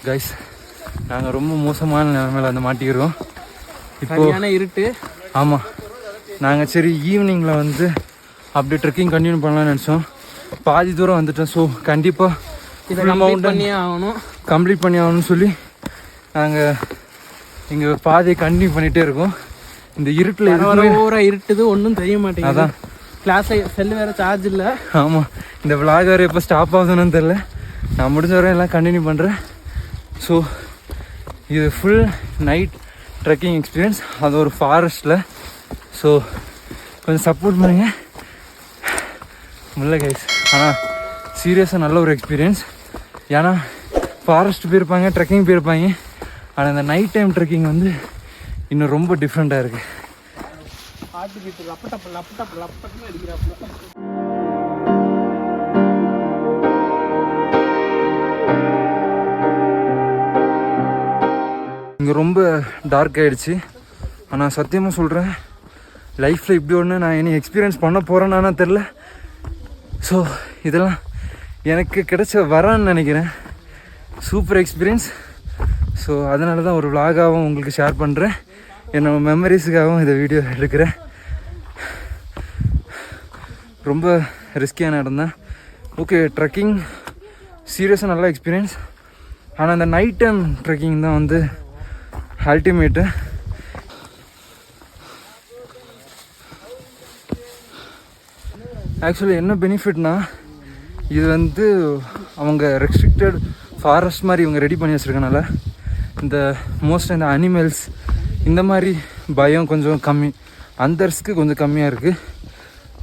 Guys, நாங்கள் ரொம்ப மோசமான நிலைமையில வந்து மாட்டிக்கிறோம் இப்போ. இருட்டு. ஆமாம், நாங்கள் சரி ஈவினிங்கில் வந்து அப்படியே ட்ரெக்கிங் கண்டினியூ பண்ணலாம்னு நினச்சோம். பாதி தூரம் வந்துட்டோம். ஸோ கண்டிப்பாக இதை கம்ப்ளீட் பண்ணி ஆகணும்னு சொல்லி நாங்கள் இங்கே பாதியை கண்டினியூ பண்ணிகிட்டே இருக்கோம். இந்த இருட்டில் ஓவராக இருட்டுது, ஒன்றும் தெரிய மாட்டேங்குது. அதான் கிளாஸில் செல்லு வேறு சார்ஜ் இல்லை. ஆமாம், இந்த விளாக் வேறு எப்போ ஸ்டாப் ஆகுதுன்னு தெரில. நான் முடிஞ்ச வரை எல்லாம் கண்டினியூ பண்ணுறேன். ஸோ இது ஃபுல் நைட் ட்ரெக்கிங் எக்ஸ்பீரியன்ஸ், அது ஒரு ஃபாரஸ்ட்டில். ஸோ கொஞ்சம் சப்போர்ட் பண்ணுங்க. முடியல கைஸ், ஆனால் சீரியஸாக நல்ல ஒரு எக்ஸ்பீரியன்ஸ். ஏன்னா ஃபாரஸ்ட் போயிருப்பாங்க, ட்ரெக்கிங் போயிருப்பாங்க, ஆனால் இந்த நைட் டைம் ட்ரெக்கிங் வந்து இன்னும் ரொம்ப டிஃப்ரெண்ட்டாக இருக்குது. இங்கே ரொம்ப டார்க் ஆகிடுச்சு. ஆனால் சத்தியமாக சொல்கிறேன், லைஃப்பில் இப்படி ஒன்று நான் இனி எக்ஸ்பீரியன்ஸ் பண்ண போகிறேன்னா தெரில. ஸோ இதெல்லாம் எனக்கு கிடைச்ச வரான்னு நினைக்கிறேன். Super experience. ஸோ அதனால தான் ஒரு விலாகாகவும் உங்களுக்கு ஷேர் பண்ணுறேன். என்னோட மெமரிஸுக்காகவும் இந்த வீடியோ எடுக்கிறேன். ரொம்ப ரிஸ்கியான இடம் தான். ஓகே, ட்ரெக்கிங் சீரியஸாக நல்ல எக்ஸ்பீரியன்ஸ். ஆனால் அந்த நைட் டைம் ட்ரெக்கிங் தான் வந்து அல்டிமேட்டு. ஆக்சுவலி என்ன பெனிஃபிட்னா, இது வந்து அவங்க ரெஸ்ட்ரிக்டட் ஃபாரஸ்ட் மாதிரி இவங்க ரெடி பண்ணி வச்சுருக்கனால இந்த மோஸ்ட் இந்த அனிமல்ஸ் இந்த மாதிரி பயம் கொஞ்சம் கம்மி, அந்த ரிஸ்க்கு கொஞ்சம் கம்மியாக இருக்குது.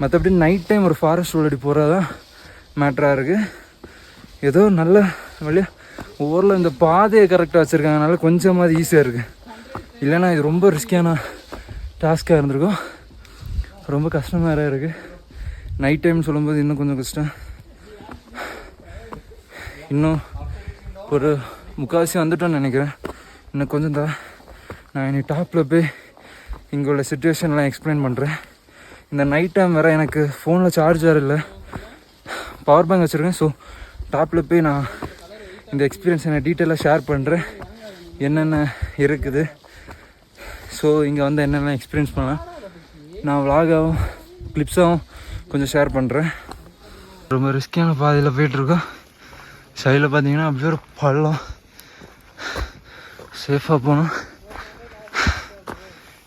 மற்றபடி நைட் டைம் ஒரு ஃபாரஸ்ட் உள்ளடி போகிறது தான் மேட்டராக இருக்குது. ஏதோ நல்ல வழியாக ஊரில் இந்த பாதையை கரெக்டாக வச்சுருக்காங்கனால கொஞ்சமாவது ஈஸியாக இருக்குது. இல்லைன்னா இது ரொம்ப ரிஸ்கியான டாஸ்க்காக இருந்திருக்கும். ரொம்ப கஷ்டமாக வேறு இருக்குது. நைட் டைம் சொல்லும்போது இன்னும் கொஞ்சம் கஷ்டம். இன்னும் ஒரு முக்கால்வாசி வந்துட்டோன்னு நினைக்கிறேன். இன்னும் கொஞ்சம் தான். நான் இனி டாப்பில் போய் இங்கே உள்ள சுச்சுவேஷன்லாம் எக்ஸ்பிளைன் பண்ணுறேன். இந்த நைட் டைம் வேறு எனக்கு ஃபோனில் சார்ஜர் இல்லை, பவர் பேங்க் வச்சுருக்கேன். ஸோ டாப்பில் போய் நான் இந்த எக்ஸ்பீரியன்ஸ் நான் டீட்டெயிலாக ஷேர் பண்ணுறேன், என்னென்ன இருக்குது. ஸோ இங்கே வந்து என்னென்ன எக்ஸ்பீரியன்ஸ் பண்ணலாம் நான் விலாகாகவும் கிளிப்ஸாகவும் கொஞ்சம் ஷேர் பண்ணுறேன். ரொம்ப ரிஸ்கியான பாதையில் போயிட்டுருக்கோம். சைடில் பார்த்தீங்கன்னா அப்படியே ஒரு பள்ளம். சேஃபாக போகணும்.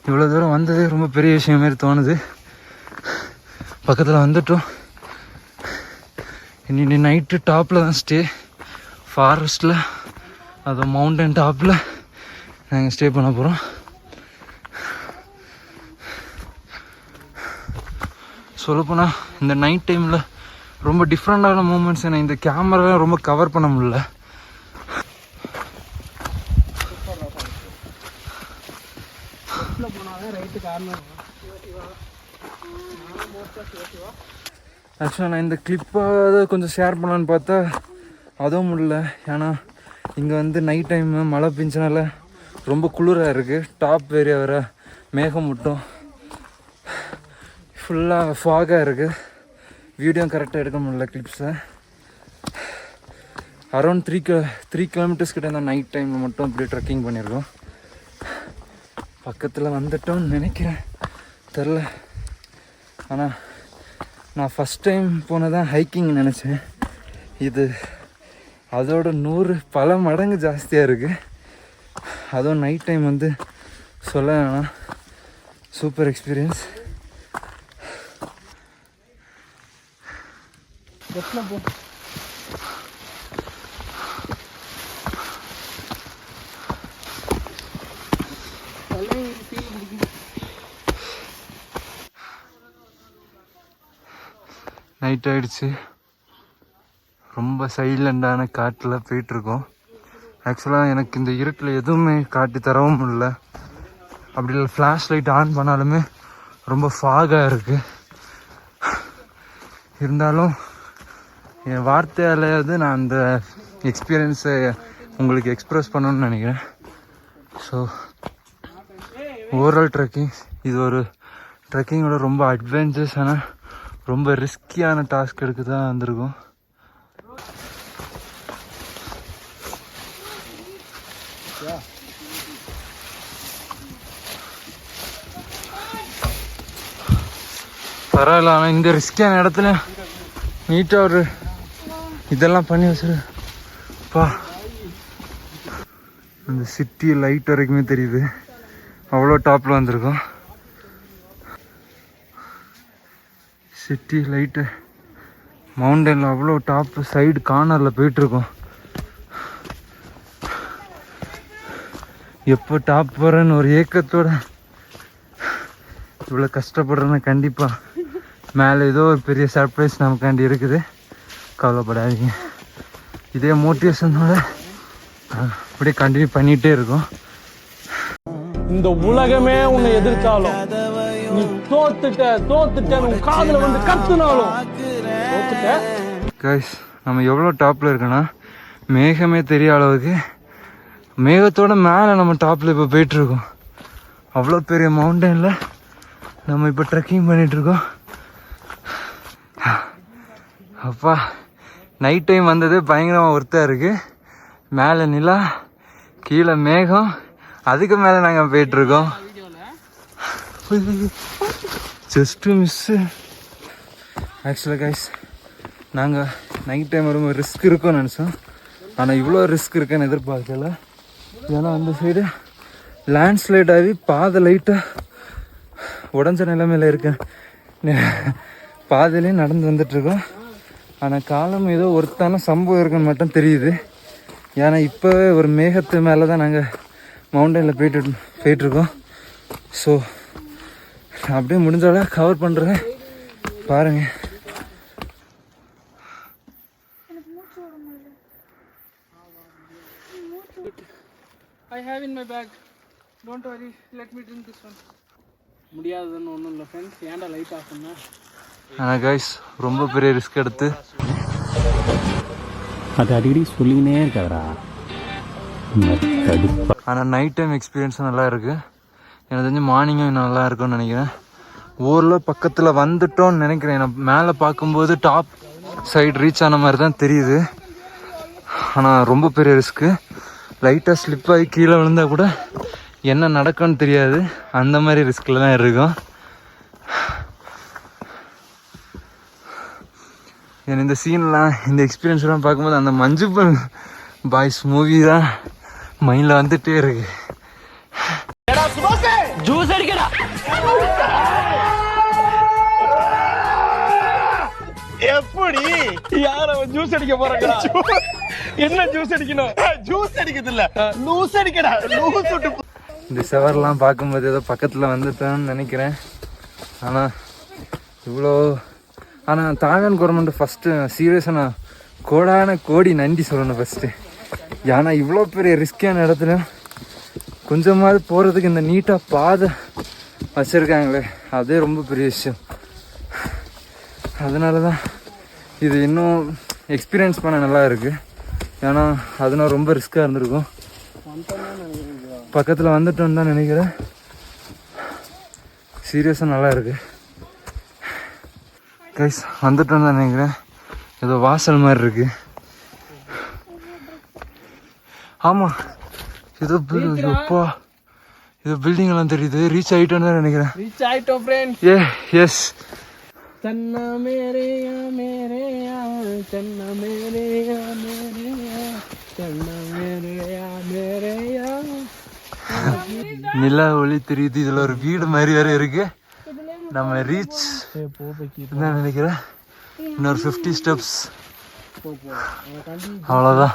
இவ்வளோ தூரம் வந்ததே ரொம்ப பெரிய விஷயம் மாரி தோணுது. பக்கத்தில் வந்துட்டோம். இன்னி நைட்டு டாப்பில் தான் ஸ்டே. ஃபாரஸ்ட்டில், அது மவுண்டன் டாப்பில் நாங்கள் ஸ்டே பண்ண போகிறோம். சொல்லப்போனால் இந்த நைட் டைமில் ரொம்ப டிஃப்ரெண்ட்டான மூமெண்ட்ஸ் நான் இந்த கேமராலாம் ரொம்ப கவர் பண்ண முடியல. ஆக்சுவலாக நான் இந்த கிளிப்பாக கொஞ்சம் ஷேர் பண்ணலான்னு பார்த்தா அதுவும் முடியல. ஏன்னா இங்கே வந்து நைட் டைமு மழை பெஞ்சனால ரொம்ப குளிராக இருக்குது. டாப் ஏரியா வேறு மேகம் மட்டும் ஃபுல்லாக ஃபாகாக இருக்குது. வீடியோ கரெக்டாக எடுக்க முடியல கிளிப்ஸை. அரௌண்ட் 3 கிலோமீட்டர்ஸ் கிட்ட இருந்தால் நைட் டைமில் மட்டும் இப்படி ட்ரெக்கிங் பண்ணியிருக்கோம். பக்கத்தில் வந்துட்டோம்னு நினைக்கிறேன், தெரில. ஆனால் நான் ஃபஸ்ட் டைம் போனதான் ஹைக்கிங் நினச்சேன். இது அதோட 100 பல மடங்கு ஜாஸ்தியாக இருக்குது. அதுவும் நைட் டைம் வந்து சொல்ல வேணாம், சூப்பர் எக்ஸ்பீரியன்ஸ். நைட் ஆகிடுச்சு. ரொம்ப சைலண்டான காட்டில் போயிட்டுருக்கோம். ஆக்சுவலாக எனக்கு இந்த இருட்டில் எதுவுமே காட்டி தரவும் முடியல. அப்படி இல்லை, ஃப்ளாஷ் லைட் ஆன் பண்ணாலுமே ரொம்ப ஃபாகாக இருக்குது. இருந்தாலும் என் வார்த்தையாலேயாவது நான் அந்த எக்ஸ்பீரியன்ஸை உங்களுக்கு எக்ஸ்ப்ரெஸ் பண்ணணும்னு நினைக்கிறேன். ஸோ ஓவரால் ட்ரெக்கிங் இது ஒரு ட்ரெக்கிங்கோட ரொம்ப அட்வென்ச்சர்ஸான ரொம்ப ரிஸ்கியான டாஸ்க் எடுக்க தான் வந்திருக்கும். பரவாயில்ல, ஆனால் இந்த ரிஸ்கான இடத்துல நீட்டாக ஒரு இதெல்லாம் பண்ணி வச்சிருப்பா. அந்த சிட்டி லைட் வரைக்குமே தெரியுது, அவ்வளோ டாப்பில் வந்திருக்கோம். சிட்டி லைட்டு மவுண்டனில் அவ்வளோ டாப் சைடு கார்னரில் போயிட்டுருக்கோம். எப்போ டாப் போகிறேன்னு ஒரு ஏக்கத்தோட இவ்வளோ கஷ்டப்படுறேன்னு கண்டிப்பாக மேலே ஏதோ ஒரு பெரிய சர்ப்ரைஸ் நமக்காண்டி இருக்குது. கவலைப்படாதீங்க, இதே மோட்டிவேஷனோட அப்படியே கண்டினியூ பண்ணிகிட்டே இருக்கோம். இந்த உலகமே உன்னை எதிர்த்தாலும் நீ தோத்துட்ட உன் காதுல வந்து கத்துனாலும் தோத்துட்ட. கைஸ், நம்ம எவ்வளோ டாப்பில் இருக்கோன்னா மேகமே தெரிய அளவுக்கு மேகத்தோட மேலே நம்ம டாப்பில் இப்போ போயிட்டுருக்கோம். அவ்வளோ பெரிய மவுண்டனில் நம்ம இப்போ ட்ரெக்கிங் பண்ணிகிட்ருக்கோம். அப்பா, நைட் டைம் வந்தது பயங்கரமாக ஒர்த்தாக இருக்குது. மேலே நிலா, கீழே மேகம், அதுக்கு மேலே நாங்கள் போயிட்டுருக்கோம். Just miss. ஆக்சுவலாக கைஸ், நாங்கள் நைட் டைம் வரும்போது ரிஸ்க் இருக்கும்னு நினச்சோம். ஆனால் இவ்வளோ ரிஸ்க் இருக்குன்னு எதிர்பார்க்கல. ஏன்னா அந்த சைடு லேண்ட்ஸ்லைட் ஆகி பாதை லைட்டாக உடஞ்ச நிலைமையில் இருக்கேன். பாதையிலே நடந்து வந்துட்டுருக்கோம். ஆனால் காலம் ஏதோ ஒருத்தான சம்பவம் இருக்குன்னு மட்டும் தெரியுது. ஏன்னா இப்போவே ஒரு மேகத்து மேலே தான் நாங்கள் மவுண்டனில் போயிட்டுருக்கோம். ஸோ அப்படியே முடிஞ்சாலும் கவர் பண்ணுறேன் பாருங்கள். I have in my bag. Don't worry, let me drink this one. முடியாதுன்னு ஒன்றும் இல்லை ஃப்ரெண்ட்ஸ், ஏன்டா லைட் ஆஃப் பண்ண. ஆனால் கைஸ், ரொம்ப பெரிய ரிஸ்க் எடுத்து அது அடிக்கடி சொல்லினே இருக்காரா. ஆனால் நைட் டைம் எக்ஸ்பீரியன்ஸும் நல்லா இருக்குது. எனக்கு தெரிஞ்சு மார்னிங்கும் நல்லா இருக்கும்னு நினைக்கிறேன். ஊரில் பக்கத்தில் வந்துட்டோன்னு நினைக்கிறேன். நான் மேலே பார்க்கும்போது டாப் சைடு ரீச் ஆன மாதிரி தான் தெரியுது. ஆனால் ரொம்ப பெரிய ரிஸ்க்கு. லைட்டாக ஸ்லிப் ஆகி கீழே விழுந்தால் கூட என்ன நடக்கும்னு தெரியாது. அந்த மாதிரி ரிஸ்கில் தான் இருக்கும். எனக்கு இந்த சீன்லாம், இந்த எக்ஸ்பீரியன்ஸ்லாம் பார்க்கும்போது அந்த மஞ்சு பாய்ஸ் மூவி தான் மைண்டில் வந்துகிட்டே இருக்கு. ஜூஸ் அடிக்கடா. எப்படி யார ஜூஸ் அடிக்க போறாங்கடா? என்ன ஜூஸ் அடிக்கணும்? ஜூஸ் அடிக்கிறது இல்ல, லூஸ் அடிக்கடா. லூஸ் விட்டு இந்த செவர்லாம் பார்க்கும்போது ஏதோ பக்கத்தில் வந்துட்டேன்னு நினைக்கிறேன். ஆனால் இவ்வளோ தாய்வான் கவர்மெண்ட் ஃபஸ்ட்டு சீரியஸாக நான் கோடான கோடி நன்றி சொல்லணும் ஃபஸ்ட்டு. ஏன்னா இவ்வளோ பெரிய ரிஸ்கியான இடத்துல கொஞ்சமாவது போகிறதுக்கு இந்த நீட்டாக பாதை வச்சுருக்காங்களே, அதே ரொம்ப பெரிய விஷயம். அதனால தான் இது இன்னும் எக்ஸ்பீரியன்ஸ் பண்ண நல்லா இருக்குது. ஏன்னா அதனால ரொம்ப ரிஸ்க்காக இருந்திருக்கும். பக்கத்தில் வந்துட்டோன்னு தான் நினைக்கிறேன். சீரியஸாக நல்லா இருக்குது கைஸ். வந்துட்டோன்னு தான் நினைக்கிறேன். ஏதோ வாசல் மாதிரி இருக்குது. ஆமாம், ஏதோ எப்பா ஏதோ பில்டிங் எல்லாம் தெரியுது. ரீச் ஆகிட்டோன்னு தான் நினைக்கிறேன். ரீச் ஆயிட்டோம் ஃப்ரெண்ட்ஸ். எஸ். चन्ना मेरे या चन्ना मेरे या चन्ना मेरे या நிலா ஒளி தெரியுது. இதில் ஒரு வீடு மாதிரி வேற இருக்கு. நம்ம ரீச் என்ன நினைக்கிறேன், இன்னொரு 50 ஸ்டெப்ஸ் அவ்வளோதான்.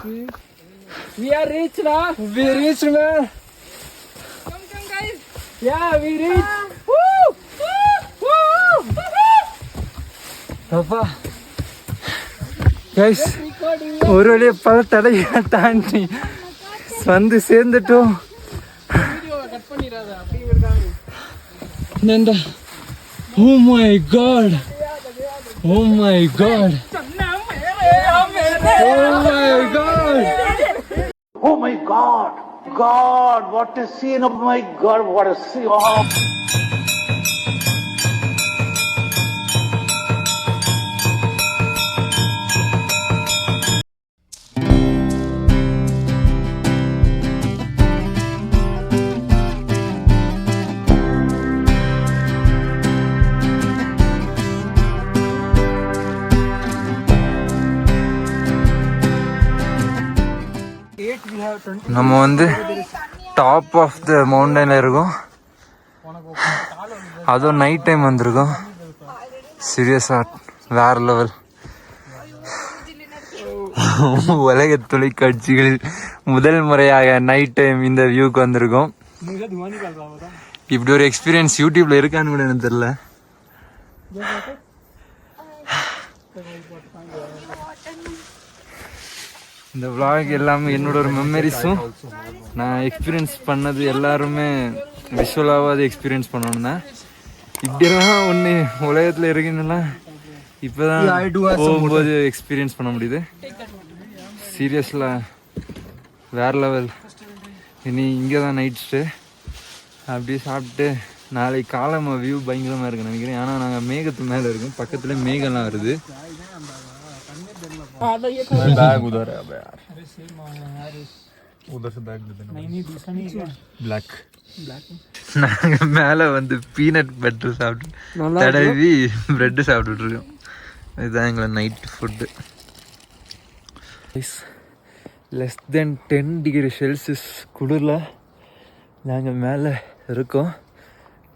We are reached now. We reached man. Come guys. Yeah, we reached. Woo! அப்பா கைஸ், ஒரு வழியை பல தடையை தாண்டி வந்து சேர்ந்துட்டோம். Oh my god, oh my god, oh my god, oh my god, God, what a scene, oh my god, what a scene. Oh. நம்ம வந்து top of the மவுண்டனில் இருக்கோம். அதுவும் நைட் டைம் வந்திருக்கோம். சீரியஸாக வேறு லெவல். உலக தொலைக்காட்சிகளில் முதல் முறையாக நைட் டைம் இந்த வியூக்கு வந்திருக்கோம். இப்படி ஒரு எக்ஸ்பீரியன்ஸ் யூடியூப்ல இருக்கான்னு கூட எனக்கு தெரியல. இந்த vlog எல்லாமே என்னோட ஒரு மெமரிஸும் நான் எக்ஸ்பீரியன்ஸ் பண்ணது எல்லாருமே விஷுவலாவது எக்ஸ்பீரியன்ஸ் பண்ணணும் தான். இப்படியெல்லாம் ஒன்று உலகத்தில் இருக்குன்னெல்லாம் இப்போதான் போகும்போது எக்ஸ்பீரியன்ஸ் பண்ண முடியுது. சீரியஸ்லாம் வேற லெவல். இனி இங்கே தான் நைட் ஸ்டே. அப்படியே சாப்பிட்டு நாளைக்கு காலமா வியூ பயங்கரமாக இருக்குன்னு நினைக்கிறேன். ஆனால் நாங்கள் மேகத்து மேலே இருக்கோம். பக்கத்தில் மேகம்லாம் வருது. बैग उधर है अबे यार, उधर से बैग दे देना. नहीं दूसरा नहीं है, ब्लैक. நாங்கள் மேலே வந்து பீனட் பட்டர் சாப்பிட்டு தடவி ப்ரெட்டு சாப்பிட்டுட்டு இருக்கோம். இதுதான் எங்களை night food. Less than 10 degree Celsius குளிரில் நாங்கள் மேலே இருக்கோம்.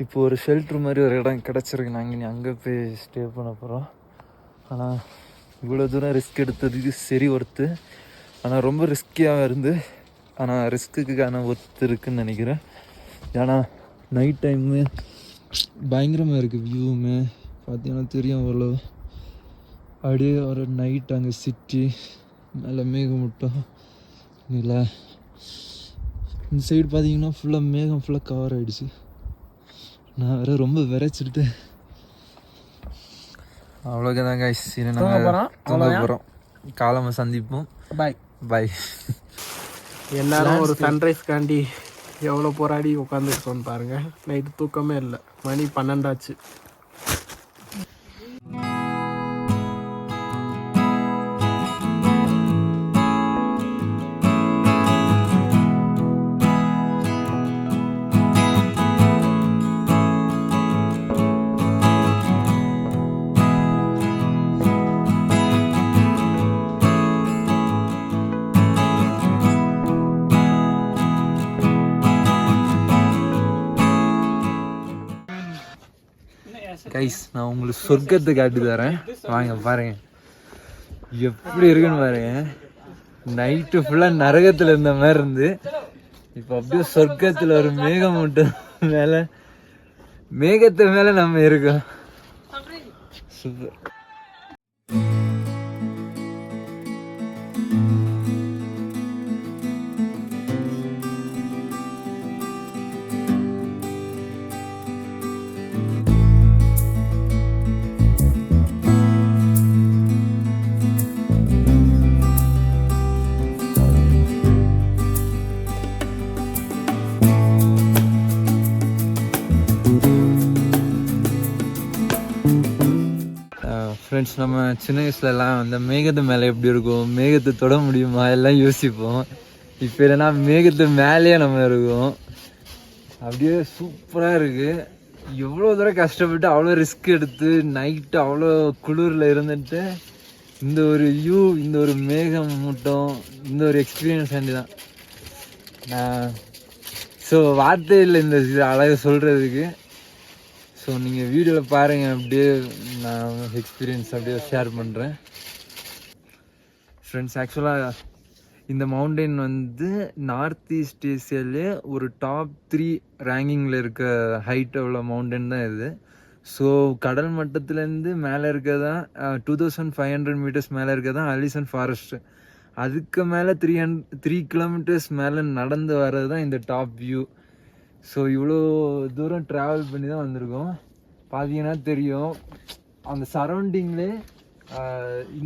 இப்போ ஒரு ஷெல்ட்ரு மாதிரி ஒரு இடம் கிடச்சிருக்கு. நாங்கள் இனி அங்கே போய் ஸ்டே பண்ண போகிறோம். ஆனால் இவ்வளோ தூரம் ரிஸ்க் எடுத்ததுக்கு சரி ஒர்த்து. ஆனால் ரொம்ப ரிஸ்கியாக இருந்து, ஆனால் ரிஸ்க்குக்கான ஒர்த்து இருக்குதுன்னு நினைக்கிறேன். ஏன்னா நைட் டைமு பயங்கரமாக இருக்குது. வியூவுமே பார்த்தீங்கன்னா தெரியும். அவ்வளோ அப்படியே ஒரு நைட் அங்கே சிட்டி மேலே மேகமூட்டம் இல்லை. இந்த சைடு பார்த்தீங்கன்னா ஃபுல்லாக மேகம் ஃபுல்லாக கவர் ஆகிடுச்சு. நான் வேறு ரொம்ப விரைச்சிட்டு அவ்வளோதான் கைஸ். நாங்கள் தூங்க போகிறோம். காலமாக சந்திப்போம். பாய் பாய். எல்லாரும் ஒரு சன்ரைஸ் காண்டி எவ்வளோ போராடி உட்காந்துருக்கோன்னு பாருங்கள். நைட்டு தூக்கமே இல்லை. மணி 12 ஆச்சு. கைஸ், நான் உங்களுக்கு சொர்க்கத்தை காட்டி தரேன். வாங்க பாருங்க எப்படி இருக்குன்னு பாருங்க. நைட்டு ஃபுல்லாக நரகத்தில் இருந்த மாதிரி இருந்து இப்போ அப்படியே சொர்க்கத்தில் ஒரு மேகம் மட்டும் மேலே, மேகத்து மேலே நம்ம இருக்கோம். சூப்பர். ஃப்ரெண்ட்ஸ், நம்ம சின்ன வயசுலலாம் அந்த மேகத்து மேலே எப்படி இருக்கும், மேகத்தை தொட முடியுமா எல்லாம் யோசிப்போம். இப்போ இல்லைன்னா மேகத்து மேலேயே நம்ம இருக்கோம். அப்படியே சூப்பராக இருக்குது. எவ்வளோ தூரம் கஷ்டப்பட்டு அவ்வளோ ரிஸ்க் எடுத்து நைட்டு அவ்வளோ குளிரில் இருந்துட்டு இந்த ஒரு வியூ, இந்த ஒரு மேகம் மூட்டம், இந்த ஒரு எக்ஸ்பீரியன்ஸ் ஆண்டி தான். ஸோ வார்த்தை இல்லை இந்த அழகை சொல்கிறதுக்கு. ஸோ நீங்கள் வீடியோவில் பாருங்கள். அப்படியே நான் எக்ஸ்பீரியன்ஸ் அப்படியே ஷேர் பண்ணுறேன். ஃப்ரெண்ட்ஸ், ஆக்சுவலாக இந்த மவுண்டெயின் வந்து நார்த் ஈஸ்ட் ஏசியாவிலே ஒரு டாப் 3 ரேங்கிங்கில் இருக்க ஹைட் உள்ள மவுண்டன் தான் இது. ஸோ கடல் மட்டத்துலேருந்து மேலே இருக்கதான் 2500 மீட்டர்ஸ் மேலே இருக்கதான் அலிசன் ஃபாரஸ்ட்டு. அதுக்கு மேலே 3 கிலோமீட்டர்ஸ் மேலே நடந்து வர்றது தான் இந்த டாப் வியூ. ஸோ இவ்வளோ தூரம் ட்ராவல் பண்ணி தான் வந்திருக்கோம். பார்த்தீங்கன்னா தெரியும், அந்த சரௌண்டிங்லே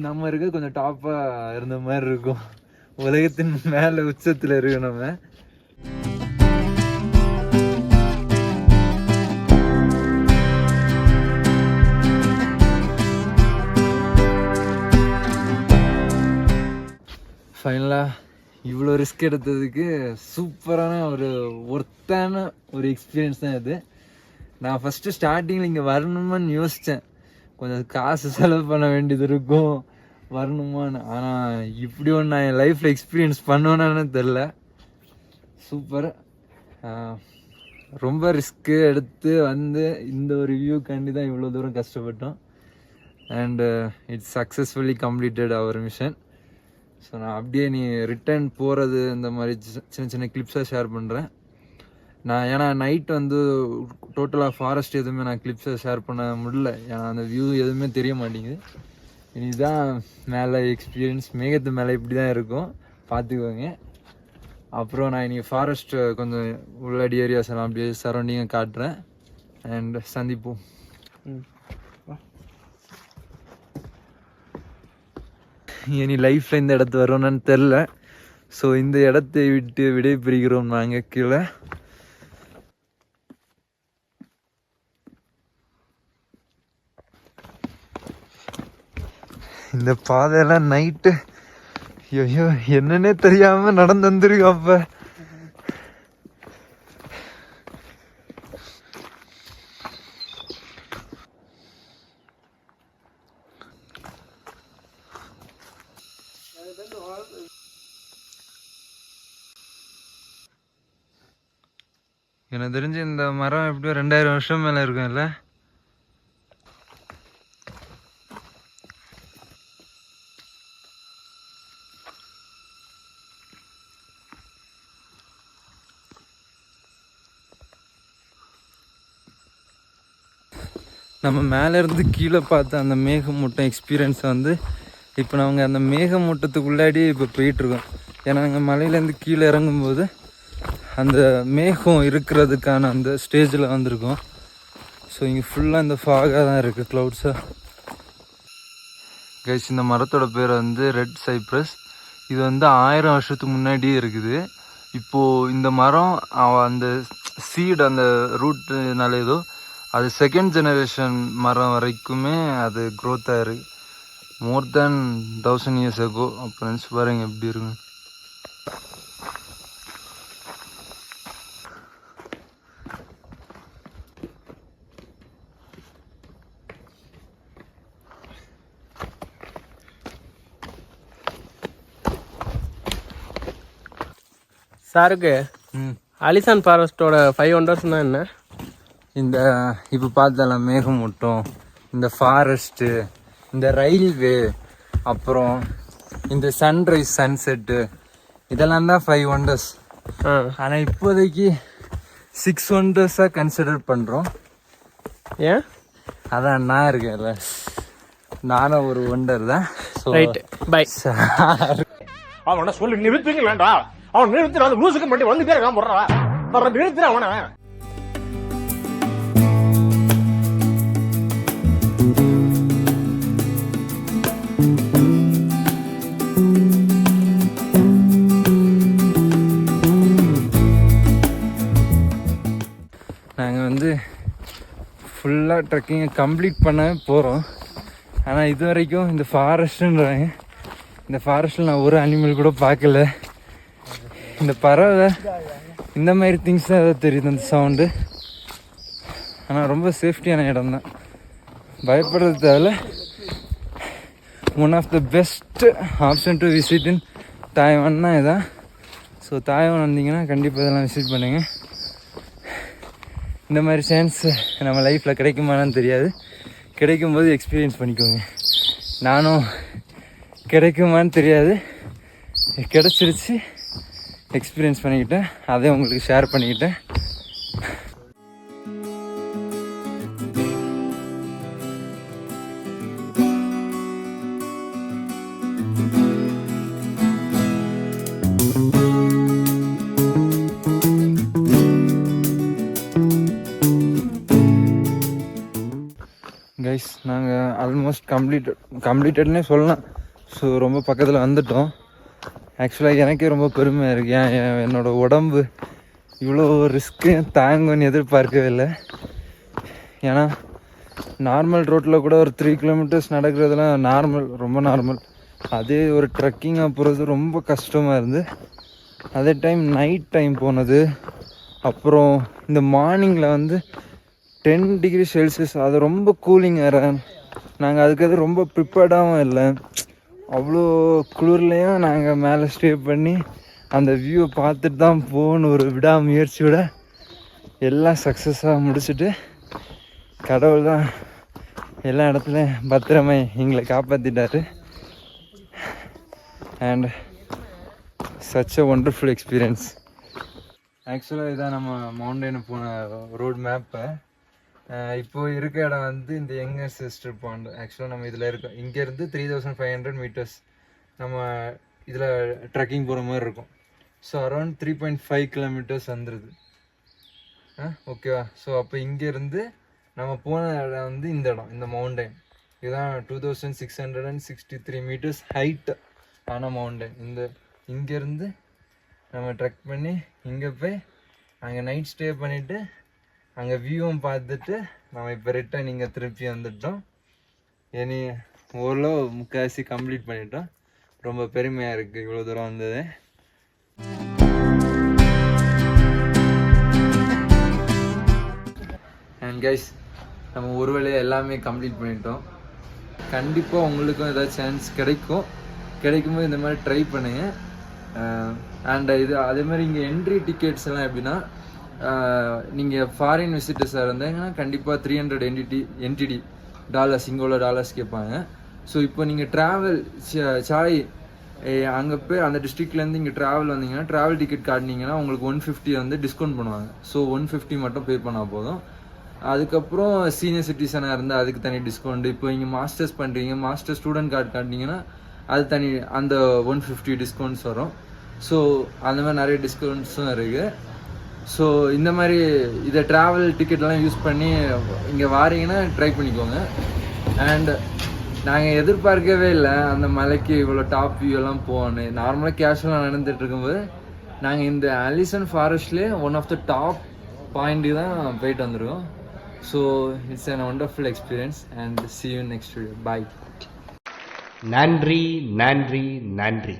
நம்ம இருக்க கொஞ்சம் டாப்பாக இருந்த மாதிரி இருக்கும். உலகத்தின் மேலே உச்சத்தில் இருக்கு நம்ம. ஃபைனலாக இவ்வளோ ரிஸ்க் எடுத்ததுக்கு சூப்பரான ஒரு ஒர்த்தான ஒரு எக்ஸ்பீரியன்ஸ் தான் இது. நான் ஃபஸ்ட்டு ஸ்டார்டிங்கில் இங்கே வரணுமான்னு யோசித்தேன். கொஞ்சம் காசு செலவு பண்ண வேண்டியது இருக்கும், வரணுமான்னு. ஆனால் இப்படி ஒன்று நான் என் லைஃப்பில் எக்ஸ்பீரியன்ஸ் பண்ணுவேன்னு தெரில. சூப்பர். ரொம்ப ரிஸ்க்கு எடுத்து வந்து இந்த ஒரு வியூக்காண்டி தான் இவ்வளோ தூரம் கஷ்டப்பட்டோம். And it's successfully completed our mission. So நான் அப்படியே நீ ரிட்டர்ன் போகிறது இந்த மாதிரி சின்ன சின்ன கிளிப்ஸாக ஷேர் பண்ணுறேன். நான் ஏன்னா நைட் வந்து டோட்டலாக ஃபாரஸ்ட் எதுவுமே நான் கிளிப்ஸை ஷேர் பண்ண முடியல. ஏன்னா அந்த வியூ எதுவுமே தெரிய மாட்டேங்குது. இதுதான் மேலே எக்ஸ்பீரியன்ஸ். மேகத்து மேலே இப்படி தான் இருக்கும், பார்த்துக்கோங்க. அப்புறம் நான் இன்றைக்கி ஃபாரஸ்ட் கொஞ்சம் உள்ளடி ஏரியாஸ் எல்லாம் அப்படியே சரௌண்டிங்காக காட்டுறேன். அண்ட் சந்திப்போம். இனி லைஃப்பில் இந்த இடத்து வரோன்னு தெரில. ஸோ இந்த இடத்தை விட்டு விடை பிரிக்கிறோம் நாங்கள் கீழே. இந்த பாதையெல்லாம் நைட்டு ஐயோ என்னன்னே தெரியாம நடந்து வந்துருக்கு. அப்ப எனக்கு தெரிஞ்சு இந்த மரம் எப்படியோ 2000 வருஷம் மேல இருக்கும்ல. நம்ம மேலேருந்து கீழே பார்த்த அந்த மேகமூட்டம் எக்ஸ்பீரியன்ஸை வந்து இப்போ நாங்கள் அந்த மேகமூட்டத்துக்குள்ளாடி இப்போ போயிட்டுருக்கோம். ஏன்னா நாங்கள் மலையிலேருந்து கீழே இறங்கும்போது அந்த மேகம் இருக்கிறதுக்கான அந்த ஸ்டேஜில் வந்திருக்கோம். ஸோ இங்கே ஃபுல்லாக இந்த ஃபாகாக தான் இருக்குது, க்ளவுட்ஸாக. கைஸ், இந்த மரத்தோட பேர் வந்து ரெட் சைப்ரஸ். இது வந்து 1000 வருஷத்துக்கு முன்னாடியே இருக்குது. இப்போது இந்த மரம் அந்த சீடு அந்த ரூட்னால ஏதோ அது செகண்ட் ஜெனரேஷன் மரம் வரைக்குமே அது க்ரோத் ஆயிருக்கு. மோர் தேன் 1000 years ago. அப்போ நினச்சி பாருங்க எப்படி இருக்கு. சாருக்கு அலிசான் ஃபாரஸ்ட்டோட 5 wondersனா என்ன? இந்த இப்போ பார்த்தலாம் மேகமூட்டம், இந்த ஃபாரஸ்ட்டு, இந்த ரயில்வே, அப்புறம் இந்த சன்ரைஸ் சன்செட்டு, இதெல்லாம் தான் 5 wonders. ஆனால் இப்போதைக்கு 6 wonders கன்சிடர் பண்ணுறோம். ஏன்? அதான் நான் இருக்கேன்ல, நானும் ஒரு ஒண்டர் தான். Right, bye. அவனை சொல்லி நிறுத்துங்களேன்டா. அவன் நிறுத்தி அந்த லூசுக்கு மட்டும் வந்து பேர் போடுறான். நிறுத்துற அவனை. நாங்கள் வந்து ஃபுல்லாக ட்ரெக்கிங்கை கம்ப்ளீட் பண்ண போகிறோம். ஆனால் இது வரைக்கும் இந்த ஃபாரஸ்ட்டுன்றாங்க, இந்த ஃபாரஸ்ட்டில் நான் ஒரு அனிமல் கூட பார்க்கல. இந்த பறவை இந்த மாதிரி திங்ஸ் தான் ஏதாவது தெரியுது, அந்த சவுண்டு. ஆனால் ரொம்ப சேஃப்டியான இடம் தான், பயப்படுறது தேவையில்ல. One of the best option to visit in தாய்வான்னா இதான். ஸோ தாய்வான் வந்தீங்கன்னா கண்டிப்பாக இதெல்லாம் விசிட் பண்ணுங்கள். இந்த மாதிரி சான்ஸ் நம்ம லைஃப்பில் கிடைக்குமான்னு தெரியாது, கிடைக்கும்போது எக்ஸ்பீரியன்ஸ் பண்ணிக்கோங்க. நானும் கிடைக்குமான்னு தெரியாது, கிடச்சிருச்சு, எக்ஸ்பீரியன்ஸ் பண்ணிக்கிட்டேன், அதை உங்களுக்கு ஷேர் பண்ணிக்கிட்டேன். கைஸ், நாங்கள் ஆல்மோஸ்ட் கம்ப்ளீட்டட்னே சொல்லலாம். ஸோ ரொம்ப பக்கத்தில் வந்துட்டோம். ஆக்சுவலாக எனக்கே ரொம்ப பெருமையாக இருக்குது. என்னோடய உடம்பு இவ்வளோ ரிஸ்க்கு தாங்குன்னு எதிர்பார்க்கவே இல்லை. ஏன்னா நார்மல் ரோட்டில் கூட ஒரு 3 kilometers நடக்கிறதுலாம் நார்மல், ரொம்ப நார்மல். அதே ஒரு ட்ரெக்கிங்காக போகிறது ரொம்ப கஷ்டமாக இருந்து. அதே டைம் நைட் டைம் போனது, அப்புறம் இந்த மார்னிங்கில் வந்து 10 degrees Celsius, அது ரொம்ப கூலிங் வேறு. நாங்கள் அதுக்கு ரொம்ப ப்ரிப்பேர்டாகவும் இல்லை. அவ்வளோ குளிர்லேயும் நாங்கள் மேலே ஸ்டே பண்ணி அந்த வியூவை பார்த்துட்டு தான் போகணும் ஒரு விடாமுயற்சியோட எல்லாம் சக்ஸஸாக முடிச்சுட்டு கடவுள் தான் எல்லா இடத்துலையும் பத்திரமை எங்களை காப்பாற்றிட்டாரு. And such a wonderful experience. ஆக்சுவலாக இதான் நம்ம மவுண்டெயின் போன ரோட் மேப்பை. இப்போது இருக்க இடம் வந்து இந்த யங்கர் சிஸ்டர் பாண்ட். ஆக்சுவலாக நம்ம இதில் இருக்கோம். இங்கேருந்து 3500 meters நம்ம இதில் ட்ரெக்கிங் போகிற மாதிரி இருக்கும். ஸோ அரௌண்ட் 3.5 kilometers வந்துடுது. ஓகேவா? ஸோ அப்போ இங்கேருந்து நம்ம போன இடம் வந்து இந்த இடம், இந்த மவுண்டைன் இதுதான் 2663 meters ஹைட் ஆன மவுண்டைன். இங்கேருந்து நம்ம ட்ரெக் பண்ணி இங்கே போய் அங்கே நைட் ஸ்டே பண்ணிவிட்டு அங்கே வியூவும் பார்த்துட்டு நம்ம இப்போ ரிட்டன் இங்கே திருப்பி வந்துட்டோம். இனி ஓரளவு முக்கால்வாசி கம்ப்ளீட் பண்ணிட்டோம். ரொம்ப பெருமையாக இருக்குது இவ்வளோ தூரம் வந்தது. அண்ட் கைஸ், நம்ம ஒரு வேளையை எல்லாமே கம்ப்ளீட் பண்ணிட்டோம். கண்டிப்பாக உங்களுக்கும் ஏதாவது சான்ஸ் கிடைக்கும்போது இந்த மாதிரி ட்ரை பண்ணுங்கள். அண்ட் இது அதே மாதிரி இங்கே என்ட்ரி டிக்கெட்ஸ் எல்லாம் எப்படின்னா, நீங்கள் ஃபாரின் விசிட்டர்ஸாக இருந்தாங்கன்னா கண்டிப்பாக 300 NTD டாலர்ஸ், இங்கே உள்ள டாலர்ஸ் கேட்பாங்க. ஸோ இப்போ நீங்கள் ட்ராவல் சாய் அங்கே போய் அந்த டிஸ்ட்ரிக்ட்லேருந்து இங்கே ட்ராவல் வந்தீங்கன்னா ட்ராவல் டிக்கெட் காட்டினீங்கன்னா உங்களுக்கு 150 வந்து டிஸ்கவுண்ட் பண்ணுவாங்க. ஸோ 150 மட்டும் பே பண்ணால் போதும். அதுக்கப்புறம் சீனியர் சிட்டிசனாக இருந்தால் அதுக்கு தனி டிஸ்கவுண்ட். இப்போ இங்கே மாஸ்டர்ஸ் பண்ணுறீங்க, மாஸ்டர் ஸ்டூடெண்ட் கார்டு காட்டினீங்கன்னா அது தனி அந்த 150 டிஸ்கவுண்ட்ஸ் வரும். ஸோ அந்த மாதிரி நிறைய டிஸ்கவுண்ட்ஸும் இருக்குது. ஸோ இந்த மாதிரி இதை ட்ராவல் டிக்கெட்லாம் யூஸ் பண்ணி இங்கே வாரீங்கன்னா ட்ரை பண்ணிக்கோங்க. அண்ட் நாங்கள் எதிர்பார்க்கவே இல்லை அந்த மலைக்கு இவ்வளோ டாப் வியூலாம் போகணும். நார்மலாக கேஷுவலாக நடந்துட்டு இருக்கும்போது நாங்கள் இந்த ஆலிசன் ஃபாரஸ்ட்லேயே one of the top point தான் போயிட்டு வந்துருக்கோம். So it's an wonderful experience and see you next video. Bye. நன்றி நன்றி நன்றி.